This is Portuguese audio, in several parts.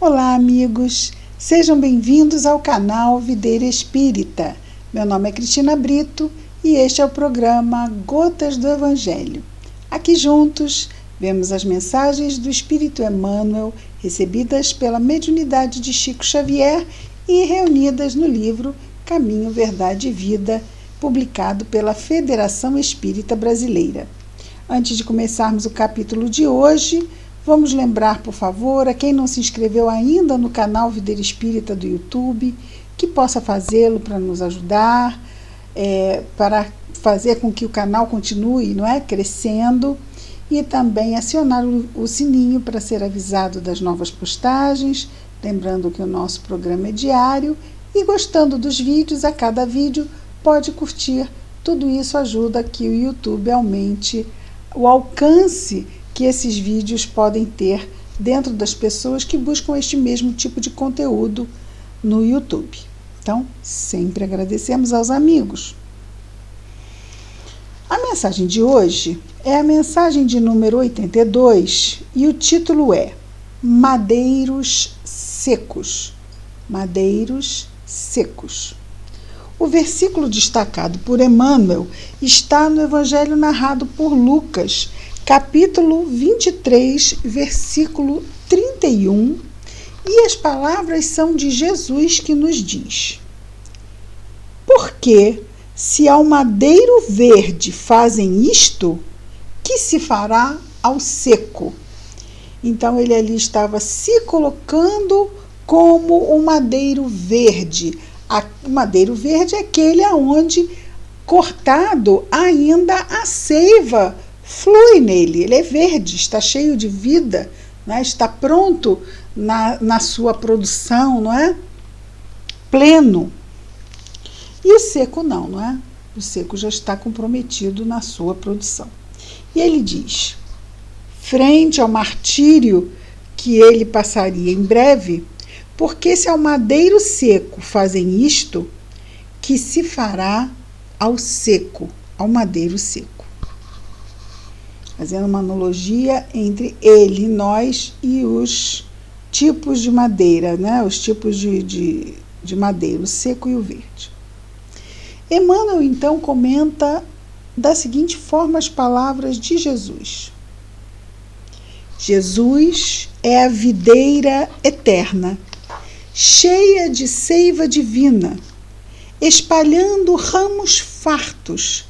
Olá, amigos! Sejam bem-vindos ao canal Videira Espírita. Meu nome é Cristina Brito e este é o programa Gotas do Evangelho. Aqui juntos, vemos as mensagens do Espírito Emmanuel recebidas pela mediunidade de Chico Xavier e reunidas no livro Caminho, Verdade e Vida, publicado pela Federação Espírita Brasileira. Antes de começarmos o capítulo de hoje, vamos lembrar, por favor, a quem não se inscreveu ainda no canal Videira Espírita do YouTube, que possa fazê-lo para nos ajudar, para fazer com que o canal continue, crescendo, e também acionar o sininho para ser avisado das novas postagens, lembrando que o nosso programa é diário, e gostando dos vídeos, a cada vídeo pode curtir. Tudo isso ajuda que o YouTube aumente o alcance que esses vídeos podem ter dentro das pessoas que buscam este mesmo tipo de conteúdo no YouTube. Então, sempre agradecemos aos amigos. A mensagem de hoje é a mensagem de número 82 e o título é Madeiros Secos. Madeiros Secos. O versículo destacado por Emmanuel está no Evangelho narrado por Lucas, capítulo 23, versículo 31, e as palavras são de Jesus que nos diz: Porque se ao madeiro verde fazem isto, que se fará ao seco? Então ele ali estava se colocando como o madeiro verde. O madeiro verde é aquele aonde, cortado, ainda a seiva flui nele. Ele é verde, está cheio de vida, está pronto na sua produção, pleno. E o seco não, O seco já está comprometido na sua produção. E ele diz, frente ao martírio que ele passaria em breve, porque se ao madeiro seco fazem isto, que se fará ao seco, ao madeiro seco. Fazendo uma analogia entre ele, nós e os tipos de madeira, os tipos de madeira, o seco e o verde. Emmanuel, então, comenta da seguinte forma as palavras de Jesus. Jesus é a videira eterna, cheia de seiva divina, espalhando ramos fartos,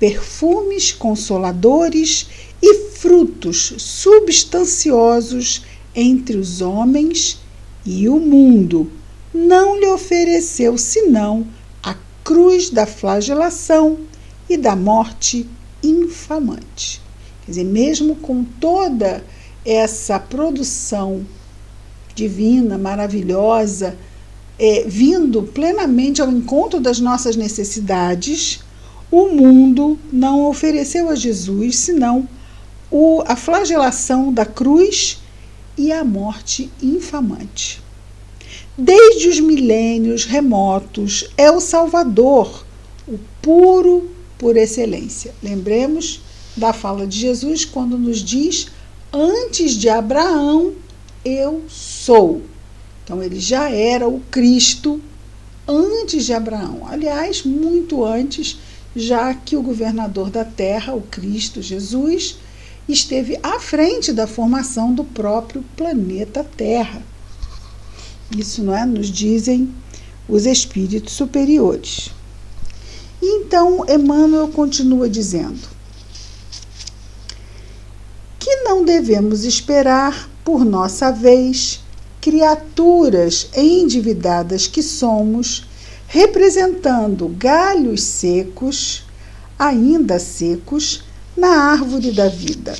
perfumes consoladores e frutos substanciosos entre os homens, e o mundo não lhe ofereceu senão a cruz da flagelação e da morte infamante. Quer dizer, mesmo com toda essa produção divina, maravilhosa, vindo plenamente ao encontro das nossas necessidades, o mundo não ofereceu a Jesus senão a flagelação da cruz e a morte infamante. Desde os milênios remotos, é o Salvador, o puro por excelência. Lembremos da fala de Jesus quando nos diz, antes de Abraão, eu sou. Então, ele já era o Cristo antes de Abraão. Aliás, muito antes, já que o governador da terra, o Cristo Jesus, esteve à frente da formação do próprio planeta Terra. Isso nos dizem os espíritos superiores. E então, Emmanuel continua dizendo que não devemos esperar, por nossa vez, criaturas endividadas que somos, representando galhos secos, ainda secos, na árvore da vida.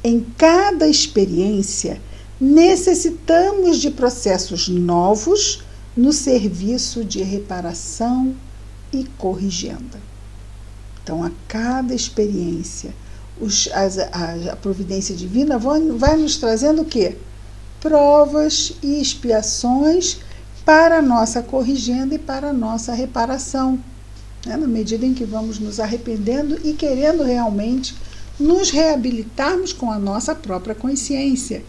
Em cada experiência, necessitamos de processos novos no serviço de reparação e corrigenda. Então, a cada experiência, a providência divina vai nos trazendo o quê? Provas e expiações para a nossa corrigenda e para a nossa reparação, na medida em que vamos nos arrependendo e querendo realmente nos reabilitarmos com a nossa própria consciência,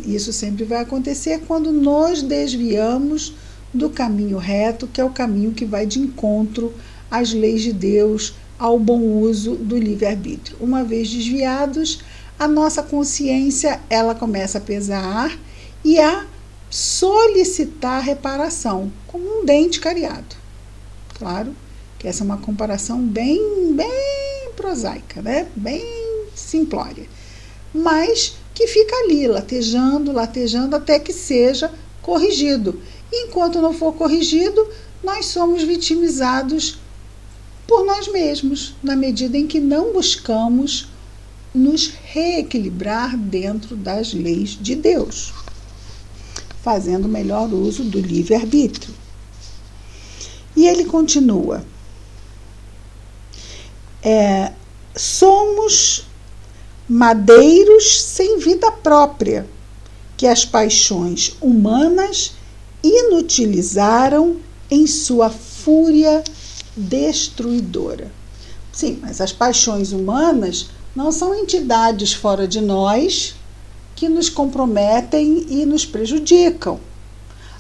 Isso sempre vai acontecer quando nos desviamos do caminho reto, que é o caminho que vai de encontro às leis de Deus, ao bom uso do livre-arbítrio. Uma vez desviados, a nossa consciência ela começa a pesar e a solicitar reparação, como um dente cariado. Claro que essa é uma comparação bem prosaica, né? Bem simplória, mas que fica ali, latejando até que seja corrigido. Enquanto não for corrigido, nós somos vitimizados por nós mesmos, na medida em que não buscamos nos reequilibrar dentro das leis de Deus, fazendo melhor uso do livre-arbítrio. E ele continua: somos madeiros sem vida própria, que as paixões humanas inutilizaram em sua fúria destruidora. Sim, mas as paixões humanas não são entidades fora de nós que nos comprometem e nos prejudicam.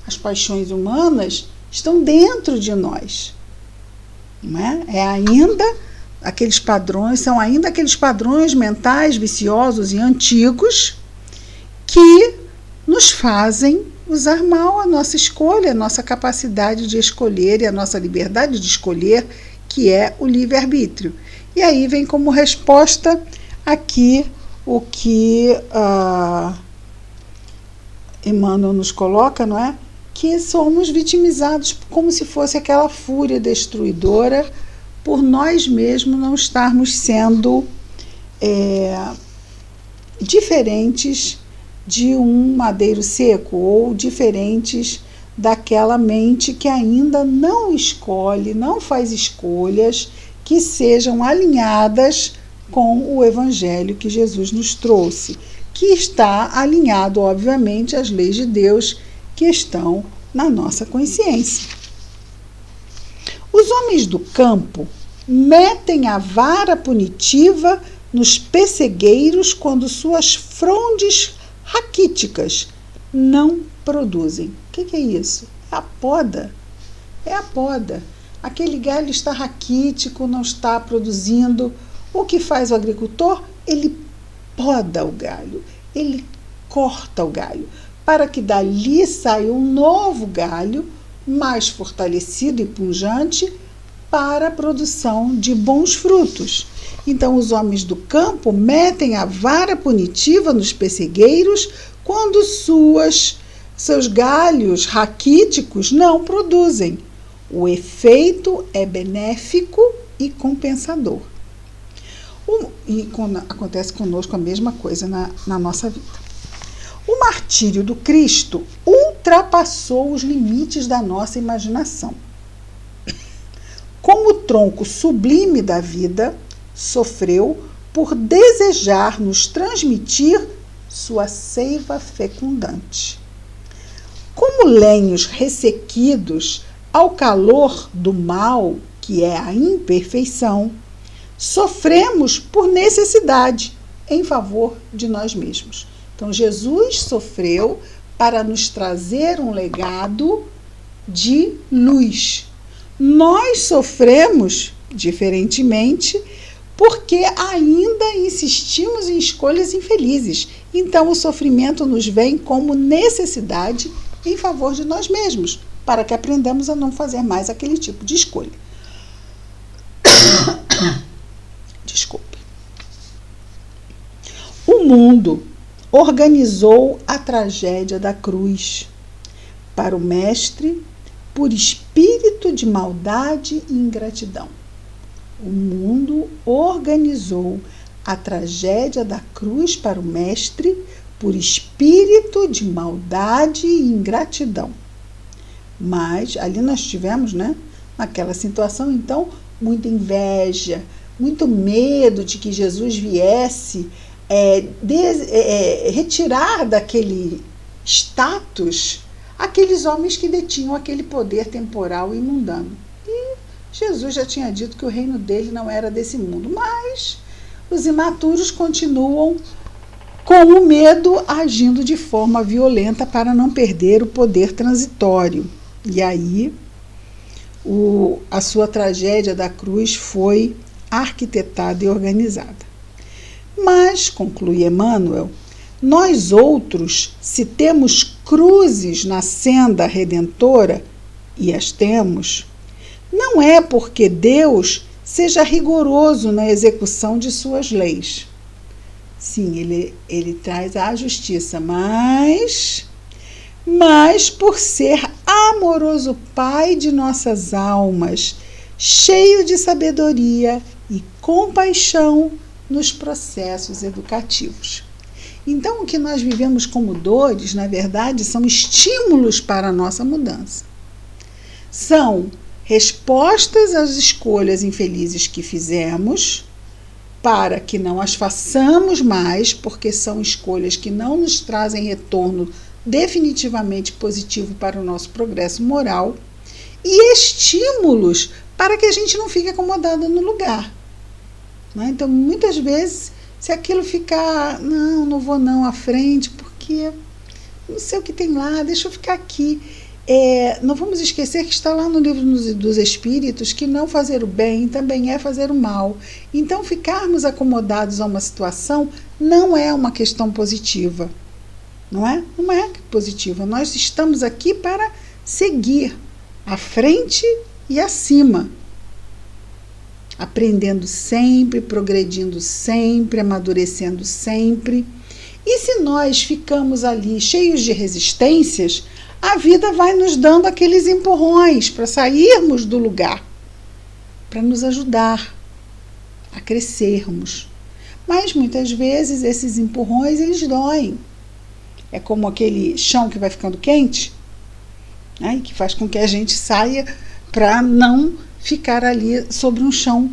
As paixões humanas estão dentro de nós. Não é? São ainda aqueles padrões mentais viciosos e antigos que nos fazem usar mal a nossa escolha, a nossa capacidade de escolher e a nossa liberdade de escolher, que é o livre-arbítrio. E aí vem como resposta aqui o que Emmanuel nos coloca, não é? Que somos vitimizados como se fosse aquela fúria destruidora por nós mesmos não estarmos sendo diferentes de um madeiro seco ou diferentes daquela mente que ainda não escolhe, não faz escolhas que sejam alinhadas com o Evangelho que Jesus nos trouxe, que está alinhado, obviamente, às leis de Deus que estão na nossa consciência. Os homens do campo metem a vara punitiva nos pessegueiros quando suas frondes raquíticas não produzem. O que é isso? É a poda. É a poda. Aquele galho está raquítico, não está produzindo. O que faz o agricultor? Ele poda o galho, ele corta o galho, para que dali saia um novo galho, mais fortalecido e pujante, para a produção de bons frutos. Então, os homens do campo metem a vara punitiva nos pessegueiros quando seus galhos raquíticos não produzem. O efeito é benéfico e compensador. E acontece conosco a mesma coisa na nossa vida. O martírio do Cristo ultrapassou os limites da nossa imaginação. Como tronco sublime da vida, sofreu por desejar nos transmitir sua seiva fecundante. Como lenhos ressequidos ao calor do mal, que é a imperfeição, sofremos por necessidade em favor de nós mesmos. Então, Jesus sofreu para nos trazer um legado de luz. Nós sofremos, diferentemente, porque ainda insistimos em escolhas infelizes. Então, o sofrimento nos vem como necessidade em favor de nós mesmos, para que aprendamos a não fazer mais aquele tipo de escolha. Desculpe. O mundo organizou a tragédia da cruz para o Mestre por espírito de maldade e ingratidão. O mundo organizou a tragédia da cruz para o Mestre por espírito de maldade e ingratidão. Mas ali nós tivemos, naquela situação, então, muita inveja, muito medo de que Jesus viesse retirar daquele status aqueles homens que detinham aquele poder temporal e mundano. E Jesus já tinha dito que o reino dele não era desse mundo, mas os imaturos continuam com o medo agindo de forma violenta para não perder o poder transitório. E aí, a sua tragédia da cruz foi arquitetada e organizada. Mas, conclui Emmanuel, nós outros, se temos cruzes na senda redentora, e as temos, não é porque Deus seja rigoroso na execução de suas leis. Sim, ele traz a justiça, mas por ser amoroso Pai de nossas almas, cheio de sabedoria e compaixão nos processos educativos. Então, o que nós vivemos como dores, na verdade, são estímulos para a nossa mudança. São respostas às escolhas infelizes que fizemos, para que não as façamos mais, porque são escolhas que não nos trazem retorno definitivamente positivo para o nosso progresso moral, e estímulos para que a gente não fique acomodado no lugar. Né? Então, muitas vezes, se aquilo ficar, não vou não à frente, porque não sei o que tem lá, deixa eu ficar aqui. Não vamos esquecer que está lá no livro dos Espíritos que não fazer o bem também é fazer o mal. Então, ficarmos acomodados a uma situação não é uma questão positiva. Não é positiva. Nós estamos aqui para seguir à frente e acima. Aprendendo sempre, progredindo sempre, amadurecendo sempre. E se nós ficamos ali cheios de resistências, a vida vai nos dando aqueles empurrões para sairmos do lugar, para nos ajudar a crescermos. Mas muitas vezes esses empurrões, eles doem. É como aquele chão que vai ficando quente, né, e que faz com que a gente saia para não ficar ali sobre um chão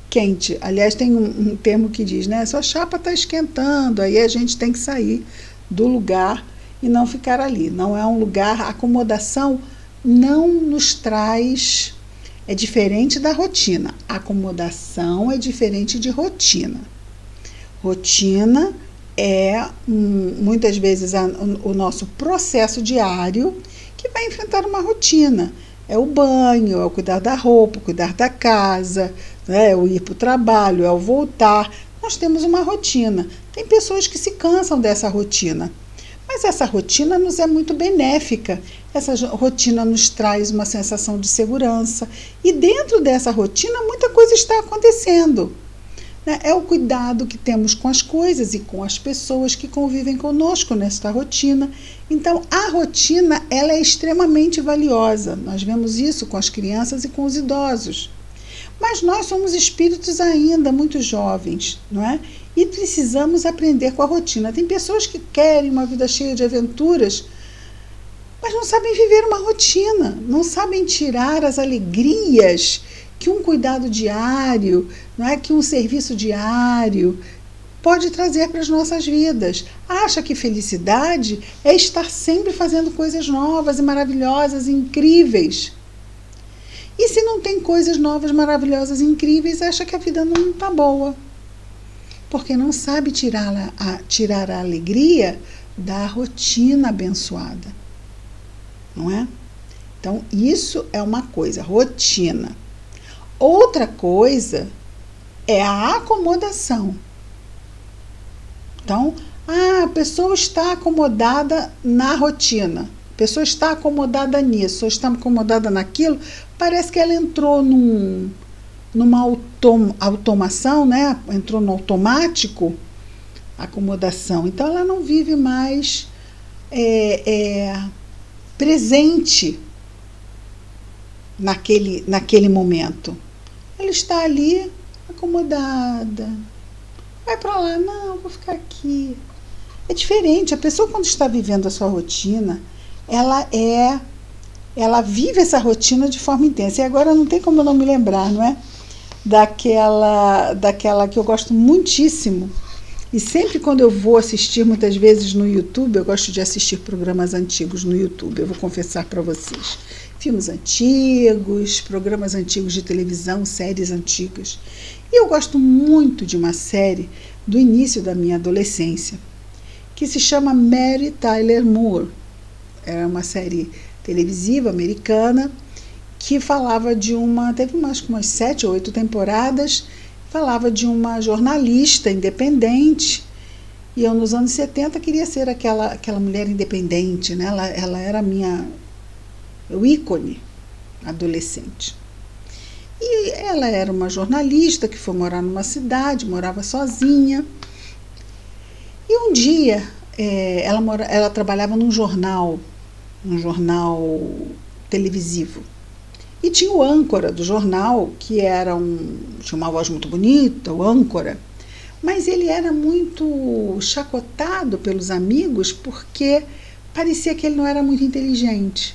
quente. Aliás, tem um termo que diz, né, sua chapa está esquentando, aí a gente tem que sair do lugar e não ficar ali. Não é um lugar, a acomodação não nos traz, é diferente da rotina. A acomodação é diferente de rotina. Rotina é, muitas vezes, o nosso processo diário que vai enfrentar uma rotina. É o banho, é o cuidar da roupa, o cuidar da casa, né, é o ir para o trabalho, é o voltar. Nós temos uma rotina. Tem pessoas que se cansam dessa rotina. Mas essa rotina nos é muito benéfica, essa rotina nos traz uma sensação de segurança e dentro dessa rotina muita coisa está acontecendo. É o cuidado que temos com as coisas e com as pessoas que convivem conosco nesta rotina. Então, a rotina ela é extremamente valiosa, nós vemos isso com as crianças e com os idosos. Mas nós somos espíritos ainda muito jovens, não é? E precisamos aprender com a rotina. Tem pessoas que querem uma vida cheia de aventuras, mas não sabem viver uma rotina, não sabem tirar as alegrias que um cuidado diário, não é, que um serviço diário pode trazer para as nossas vidas. Acha que felicidade é estar sempre fazendo coisas novas e maravilhosas e incríveis. E se não tem coisas novas, maravilhosas e incríveis, acha que a vida não está boa. Porque não sabe tirar a alegria da rotina abençoada. Não é? Então, isso é uma coisa, rotina. Outra coisa é a acomodação. Então, a pessoa está acomodada na rotina, a pessoa está acomodada nisso, ou está acomodada naquilo, parece que ela entrou numa automação, né? Entrou no automático, acomodação. Então, ela não vive mais presente naquele momento. Ela está ali acomodada. Vai para lá, não, vou ficar aqui. É diferente. A pessoa, quando está vivendo a sua rotina, ela vive essa rotina de forma intensa. E agora não tem como eu não me lembrar, não é? Daquela que eu gosto muitíssimo. E sempre quando eu vou assistir, muitas vezes no YouTube, eu gosto de assistir programas antigos no YouTube, eu vou confessar para vocês. Filmes antigos, programas antigos de televisão, séries antigas. E eu gosto muito de uma série do início da minha adolescência, que se chama Mary Tyler Moore. Era uma série televisiva americana que falava de teve umas 7 ou 8 temporadas, falava de uma jornalista independente, e eu nos anos 70 queria ser aquela mulher independente, né? Ela era o ícone adolescente. E ela era uma jornalista que foi morar numa cidade, morava sozinha. E um dia ela trabalhava num jornal televisivo. E tinha o âncora do jornal, que tinha uma voz muito bonita, o âncora, mas ele era muito chacotado pelos amigos porque parecia que ele não era muito inteligente.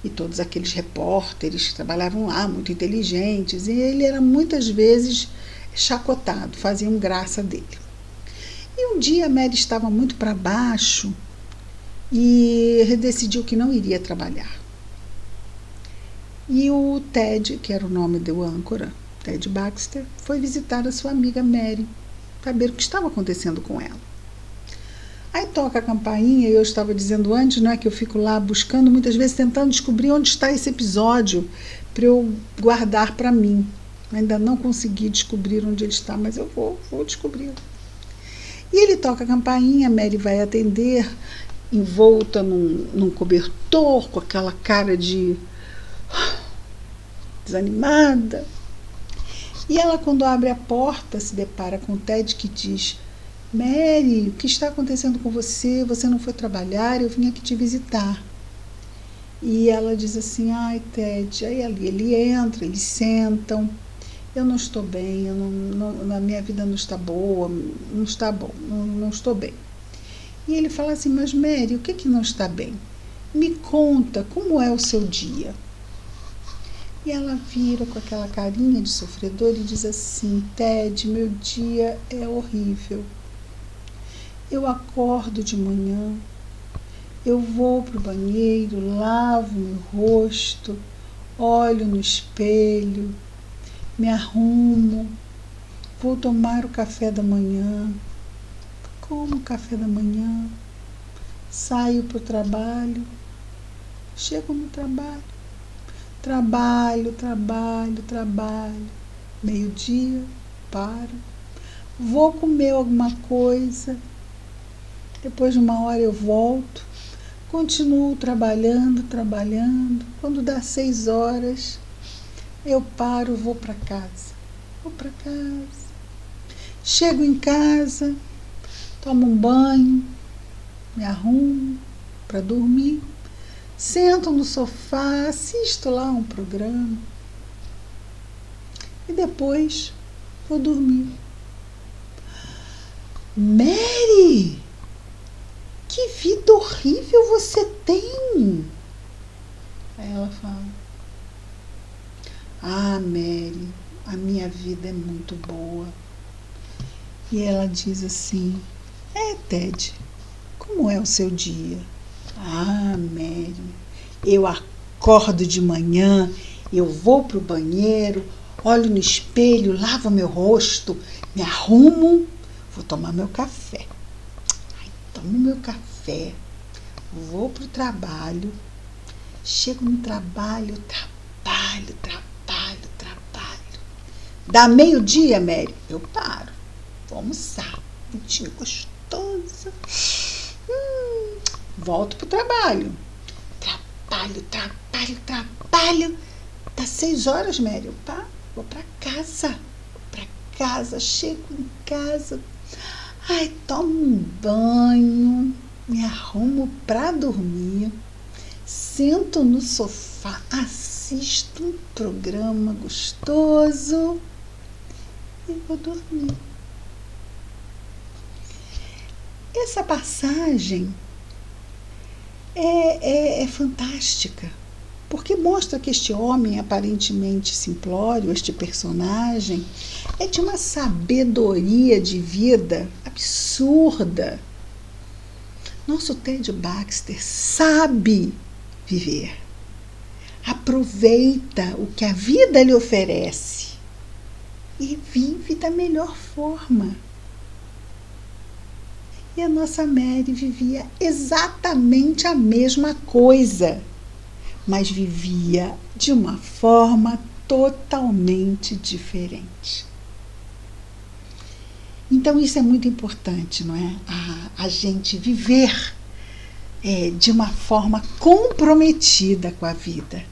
E todos aqueles repórteres que trabalhavam lá, muito inteligentes, e ele era muitas vezes chacotado, faziam graça dele. E um dia a Mary estava muito para baixo e decidiu que não iria trabalhar. E o Ted, que era o nome do âncora, Ted Baxter, foi visitar a sua amiga Mary, saber o que estava acontecendo com ela. Aí toca a campainha, e eu estava dizendo antes, não é, que eu fico lá buscando, muitas vezes tentando descobrir onde está esse episódio para eu guardar para mim. Ainda não consegui descobrir onde ele está, mas eu vou descobrir. E ele toca a campainha, a Mary vai atender, envolta num cobertor, com aquela cara de desanimada. E ela, quando abre a porta, se depara com o Ted, que diz: Mary, o que está acontecendo com você? Você não foi trabalhar, eu vim aqui te visitar. E ela diz assim: ai, Ted. Aí ele entra, eles sentam. Eu não estou bem, a minha vida não está boa, não está bom, não estou bem. E ele fala assim: mas Mary, o que não está bem? Me conta, como é o seu dia? E ela vira com aquela carinha de sofredor e diz assim: Ted, meu dia é horrível. Eu acordo de manhã, eu vou para o banheiro, lavo meu rosto, olho no espelho, me arrumo, vou tomar o café da manhã, como café da manhã, saio para o trabalho, chego no trabalho, meio-dia, paro, vou comer alguma coisa, depois de uma hora eu volto, continuo trabalhando, quando dá 6 horas, eu paro, vou para casa, chego em casa, tomo um banho, me arrumo para dormir, sento no sofá, assisto lá um programa e depois vou dormir. Mary, que vida horrível você tem! Aí ela fala: ah, Mary, a minha vida é muito boa. E ela diz assim: Ted, como é o seu dia? Ah, Mary, eu acordo de manhã, eu vou para o banheiro, olho no espelho, lavo meu rosto, me arrumo, vou tomar meu café. Tomo meu café, vou para o trabalho, chego no trabalho, trabalho. Dá meio-dia, Mary, eu paro, vou almoçar, um dia gostoso. Volto para o trabalho. Trabalho. Dá 6 horas, Mary, eu paro, vou para casa, chego em casa. Ai, tomo um banho, me arrumo para dormir, sento no sofá, assisto um programa gostoso e vou dormir. Essa passagem é fantástica, porque mostra que este homem aparentemente simplório, este personagem, é de uma sabedoria de vida absurda. Nosso Ted Baxter sabe viver, aproveita o que a vida lhe oferece e vive da melhor forma. E a nossa Mary vivia exatamente a mesma coisa, mas vivia de uma forma totalmente diferente. Então isso é muito importante, não é? A gente viver de uma forma comprometida com a vida.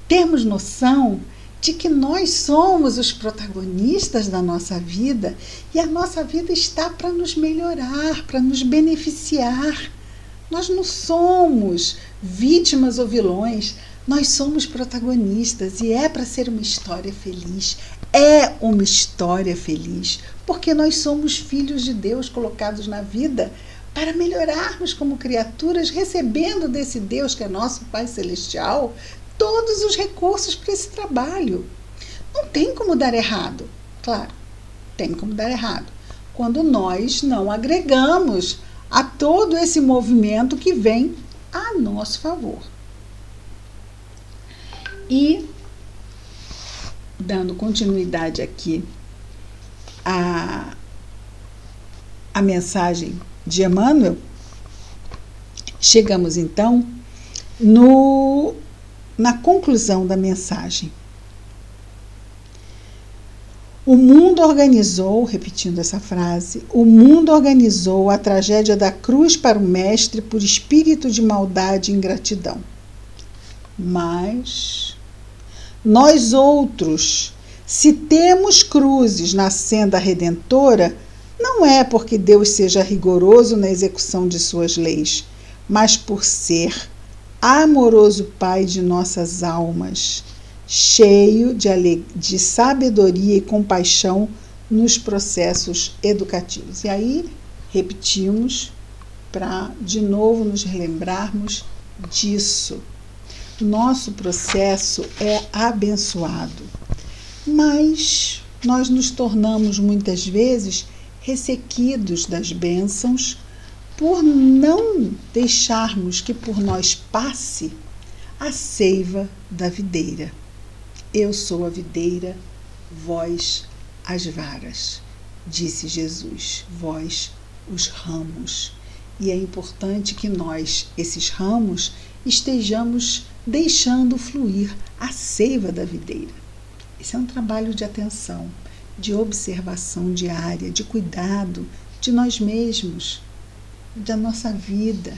Termos noção de que nós somos os protagonistas da nossa vida e a nossa vida está para nos melhorar, para nos beneficiar. Nós não somos vítimas ou vilões, nós somos protagonistas e é para ser uma história feliz. É uma história feliz, porque nós somos filhos de Deus colocados na vida para melhorarmos como criaturas, recebendo desse Deus que é nosso Pai Celestial todos os recursos para esse trabalho. Não tem como dar errado. Claro, tem como dar errado. Quando nós não agregamos a todo esse movimento que vem a nosso favor. E, dando continuidade aqui à mensagem de Emmanuel, chegamos então na conclusão da mensagem. O mundo organizou, repetindo essa frase, o mundo organizou a tragédia da cruz para o mestre por espírito de maldade e ingratidão. Mas nós outros, se temos cruzes na senda redentora, não é porque Deus seja rigoroso na execução de suas leis, mas por ser amoroso Pai de nossas almas, cheio de sabedoria e compaixão nos processos educativos. E aí, repetimos para de novo nos relembrarmos disso. Nosso processo é abençoado, mas nós nos tornamos muitas vezes ressequidos das bênçãos por não deixarmos que por nós passe a seiva da videira. Eu sou a videira, vós as varas, disse Jesus, vós os ramos. E é importante que nós, esses ramos, estejamos deixando fluir a seiva da videira. Esse é um trabalho de atenção, de observação diária, de cuidado de nós mesmos, da nossa vida.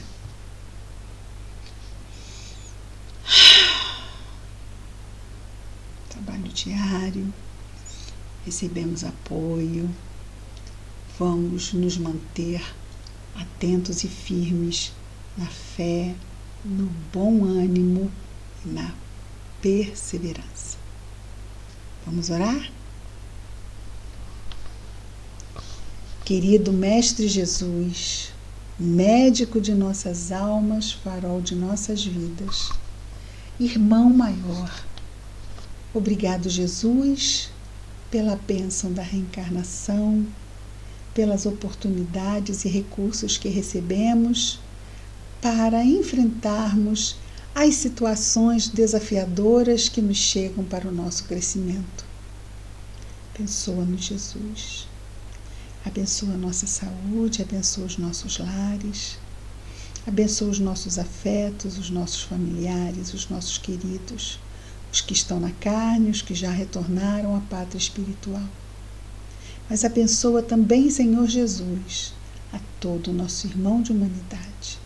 Trabalho diário, recebemos apoio, vamos nos manter atentos e firmes na fé, no bom ânimo e na perseverança. Vamos orar? Querido Mestre Jesus, médico de nossas almas, farol de nossas vidas, irmão maior, obrigado, Jesus, pela bênção da reencarnação, pelas oportunidades e recursos que recebemos para enfrentarmos as situações desafiadoras que nos chegam para o nosso crescimento. Abençoa-nos, Jesus. Abençoa a nossa saúde, abençoa os nossos lares, abençoa os nossos afetos, os nossos familiares, os nossos queridos, os que estão na carne, os que já retornaram à pátria espiritual. Mas abençoa também, Senhor Jesus, a todo o nosso irmão de humanidade.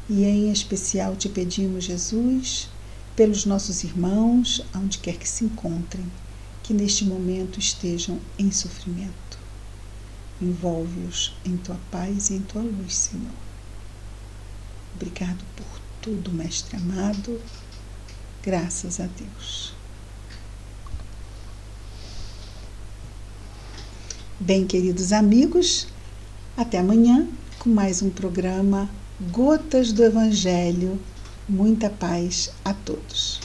E em especial te pedimos, Jesus, pelos nossos irmãos, aonde quer que se encontrem, que neste momento estejam em sofrimento. Envolve-os em tua paz e em tua luz, Senhor. Obrigado por tudo, Mestre amado. Graças a Deus. Bem, queridos amigos, até amanhã com mais um programa Gotas do Evangelho. Muita paz a todos.